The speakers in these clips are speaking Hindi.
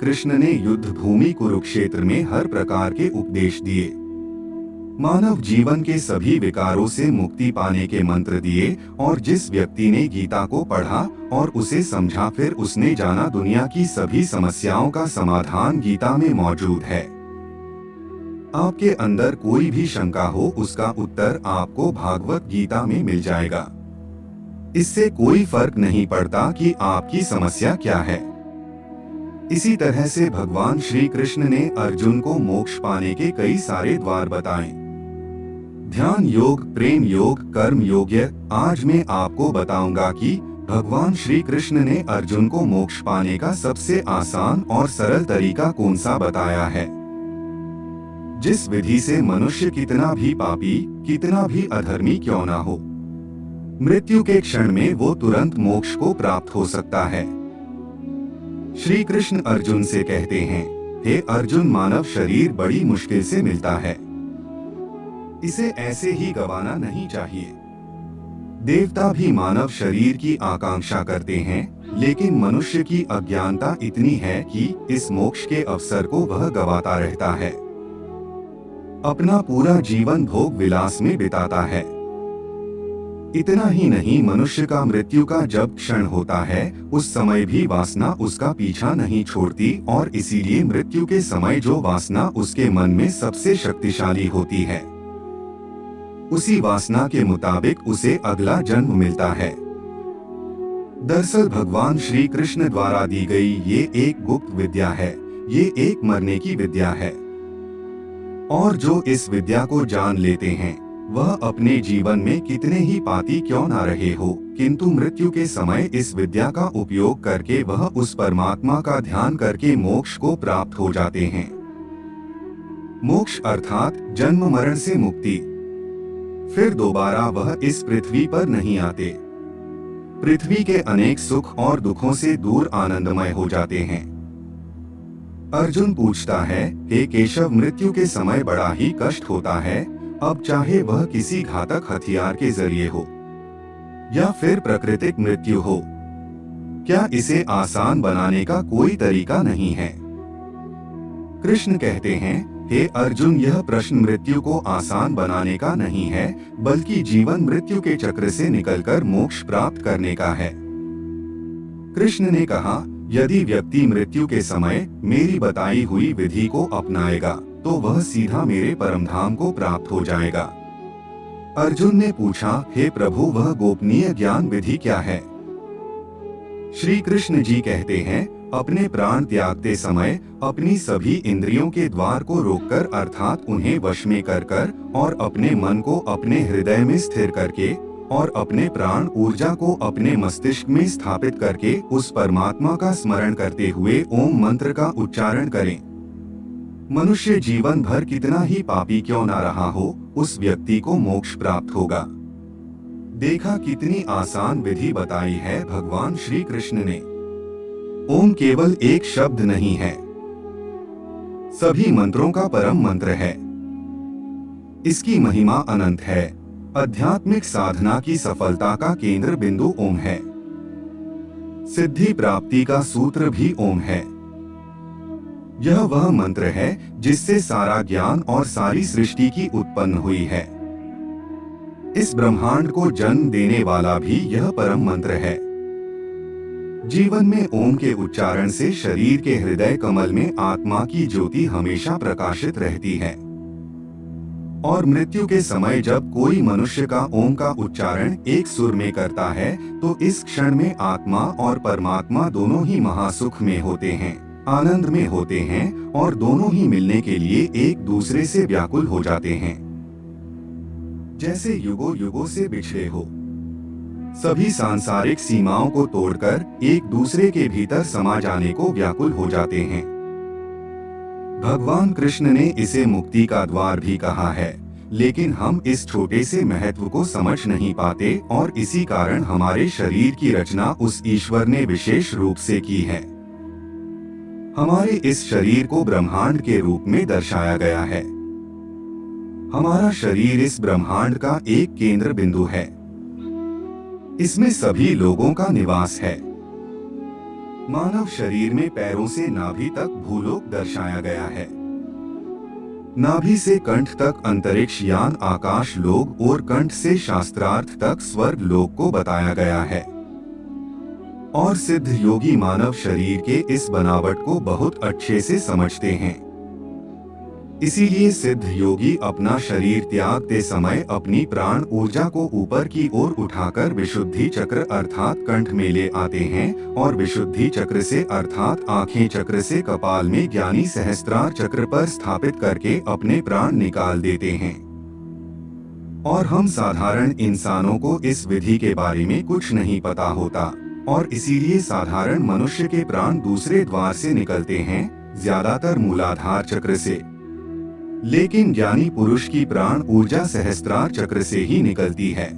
कृष्ण ने युद्ध भूमि कुरुक्षेत्र में हर प्रकार के उपदेश दिए, मानव जीवन के सभी विकारों से मुक्ति पाने के मंत्र दिए, और जिस व्यक्ति ने गीता को पढ़ा और उसे समझा, फिर उसने जाना दुनिया की सभी समस्याओं का समाधान गीता में मौजूद है। आपके अंदर कोई भी शंका हो, उसका उत्तर आपको भागवत गीता में मिल जाएगा। इससे कोई फर्क नहीं पड़ता कि आपकी समस्या क्या है। इसी तरह से भगवान श्री कृष्ण ने अर्जुन को मोक्ष पाने के कई सारे द्वार बताए। ध्यान योग, प्रेम योग, कर्म योग। आज मैं आपको बताऊंगा कि भगवान श्री कृष्ण ने अर्जुन को मोक्ष पाने का सबसे आसान और सरल तरीका कौन सा बताया है, जिस विधि से मनुष्य कितना भी पापी, कितना भी अधर्मी क्यों ना हो, मृत्यु के क्षण में वो तुरंत मोक्ष को प्राप्त हो सकता है। श्री कृष्ण अर्जुन से कहते हैं, हे अर्जुन, मानव शरीर बड़ी मुश्किल से मिलता है, इसे ऐसे ही गंवाना नहीं चाहिए। देवता भी मानव शरीर की आकांक्षा करते हैं, लेकिन मनुष्य की अज्ञानता इतनी है कि इस मोक्ष के अवसर को वह गंवाता रहता है, अपना पूरा जीवन भोग विलास में बिताता है। इतना ही नहीं, मनुष्य का मृत्यु का जब क्षण होता है, उस समय भी वासना उसका पीछा नहीं छोड़ती, और इसीलिए मृत्यु के समय जो वासना उसके मन में सबसे शक्तिशाली होती है, उसी वासना के मुताबिक उसे अगला जन्म मिलता है। दरअसल भगवान श्री कृष्ण द्वारा दी गई ये एक गुप्त विद्या है, ये एक मरने की विद्या है, और जो इस विद्या को जान लेते हैं, वह अपने जीवन में कितने ही पापी क्यों ना रहे हो, किंतु मृत्यु के समय इस विद्या का उपयोग करके वह उस परमात्मा का ध्यान करके मोक्ष को प्राप्त हो जाते हैं। मोक्ष अर्थात जन्म मरण से मुक्ति। फिर दोबारा वह इस पृथ्वी पर नहीं आते। पृथ्वी के अनेक सुख और दुखों से दूर आनंदमय हो जाते हैं। अर्जुन पूछता है, हे केशव, मृत्यु के समय बड़ा ही कष्ट होता है, अब चाहे वह किसी घातक हथियार के जरिए हो या फिर प्राकृतिक मृत्यु हो, क्या इसे आसान बनाने का कोई तरीका नहीं है? कृष्ण कहते हैं, हे अर्जुन, यह प्रश्न मृत्यु को आसान बनाने का नहीं है, बल्कि जीवन मृत्यु के चक्र से निकलकर मोक्ष प्राप्त करने का है। कृष्ण ने कहा, यदि व्यक्ति मृत्यु के समय मेरी बताई हुई विधि को अपनाएगा, तो वह सीधा मेरे परमधाम को प्राप्त हो जाएगा। अर्जुन ने पूछा, हे प्रभु, वह गोपनीय ज्ञान विधि क्या है? श्री कृष्ण जी कहते हैं, अपने प्राण त्यागते समय अपनी सभी इंद्रियों के द्वार को रोककर, अर्थात उन्हें वश में कर और अपने मन को अपने हृदय में स्थिर करके और अपने प्राण ऊर्जा को अपने मस्तिष्क में स्थापित करके उस परमात्मा का स्मरण करते हुए ओम मंत्र का उच्चारण करें। मनुष्य जीवन भर कितना ही पापी क्यों ना रहा हो, उस व्यक्ति को मोक्ष प्राप्त होगा। देखा कितनी आसान विधि बताई है भगवान श्री कृष्ण ने। ओम केवल एक शब्द नहीं है, सभी मंत्रों का परम मंत्र है। इसकी महिमा अनंत है। आध्यात्मिक साधना की सफलता का केंद्र बिंदु ओम है। सिद्धि प्राप्ति का सूत्र भी ओम है। यह वह मंत्र है जिससे सारा ज्ञान और सारी सृष्टि की उत्पन्न हुई है। इस ब्रह्मांड को जन्म देने वाला भी यह परम मंत्र है। जीवन में ओम के उच्चारण से शरीर के हृदय कमल में आत्मा की ज्योति हमेशा प्रकाशित रहती है, और मृत्यु के समय जब कोई मनुष्य का ओम का उच्चारण एक सुर में करता है, तो इस क्षण में आत्मा और परमात्मा दोनों ही महासुख में होते हैं, आनंद में होते हैं, और दोनों ही मिलने के लिए एक दूसरे से व्याकुल हो जाते हैं। जैसे युगों युगों से बिछड़े हो, सभी सांसारिक सीमाओं को तोड़कर एक दूसरे के भीतर समा जाने को व्याकुल हो जाते हैं। भगवान कृष्ण ने इसे मुक्ति का द्वार भी कहा है, लेकिन हम इस छोटे से महत्व को समझ नहीं पाते, और इसी कारण हमारे शरीर की रचना उस ईश्वर ने विशेष रूप से की है। हमारे इस शरीर को ब्रह्मांड के रूप में दर्शाया गया है। हमारा शरीर इस ब्रह्मांड का एक केंद्र बिंदु है। इसमें सभी लोगों का निवास है। मानव शरीर में पैरों से नाभि तक भूलोक दर्शाया गया है। नाभि से कंठ तक अंतरिक्ष यान आकाश लोक और कंठ से शास्त्रार्थ तक स्वर्ग लोक को बताया गया है। और सिद्ध योगी मानव शरीर के इस बनावट को बहुत अच्छे से समझते हैं। इसीलिए सिद्ध योगी अपना शरीर त्यागते समय अपनी प्राण ऊर्जा को ऊपर की ओर उठाकर विशुद्धि चक्र अर्थात कंठ में ले आते हैं और विशुद्धि चक्र से अर्थात आंखें चक्र से कपाल में ज्ञानी सहस्त्रार चक्र पर स्थापित करके अपने प्राण निकाल देते हैं। और हम साधारण इंसानों को इस विधि के बारे में कुछ नहीं पता होता और इसीलिए साधारण मनुष्य के प्राण दूसरे द्वार से निकलते हैं, ज्यादातर मूलाधार चक्र से। लेकिन ज्ञानी पुरुष की प्राण ऊर्जा सहस्त्रार चक्र से ही निकलती है।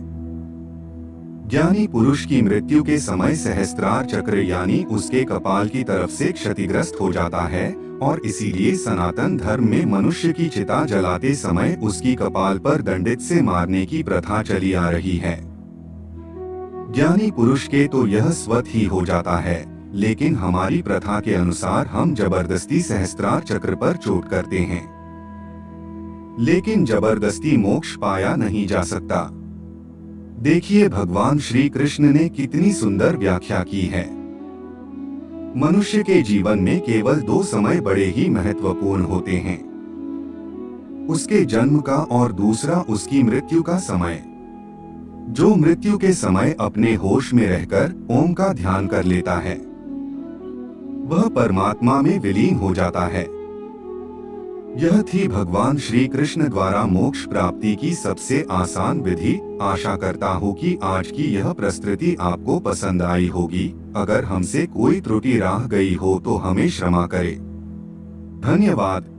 ज्ञानी पुरुष की मृत्यु के समय सहस्त्रार चक्र यानी उसके कपाल की तरफ से क्षतिग्रस्त हो जाता है और इसीलिए सनातन धर्म में मनुष्य की चिता जलाते समय उसकी कपाल पर दंडित से मारने की प्रथा चली आ रही है। ज्ञानी पुरुष के तो यह स्वतः ही हो जाता है, लेकिन हमारी प्रथा के अनुसार हम जबरदस्ती सहस्त्रार चक्र पर चोट करते हैं। लेकिन जबरदस्ती मोक्ष पाया नहीं जा सकता। देखिए भगवान श्री कृष्ण ने कितनी सुंदर व्याख्या की है। मनुष्य के जीवन में केवल दो समय बड़े ही महत्वपूर्ण होते हैं, उसके जन्म का और दूसरा उसकी मृत्यु का समय। जो मृत्यु के समय अपने होश में रहकर ओम का ध्यान कर लेता है वह परमात्मा में विलीन हो जाता है। यह थी भगवान श्री कृष्ण द्वारा मोक्ष प्राप्ति की सबसे आसान विधि। आशा करता हूँ कि आज की यह प्रस्तुति आपको पसंद आई होगी। अगर हमसे कोई त्रुटि रह गई हो तो हमें क्षमा करें। धन्यवाद।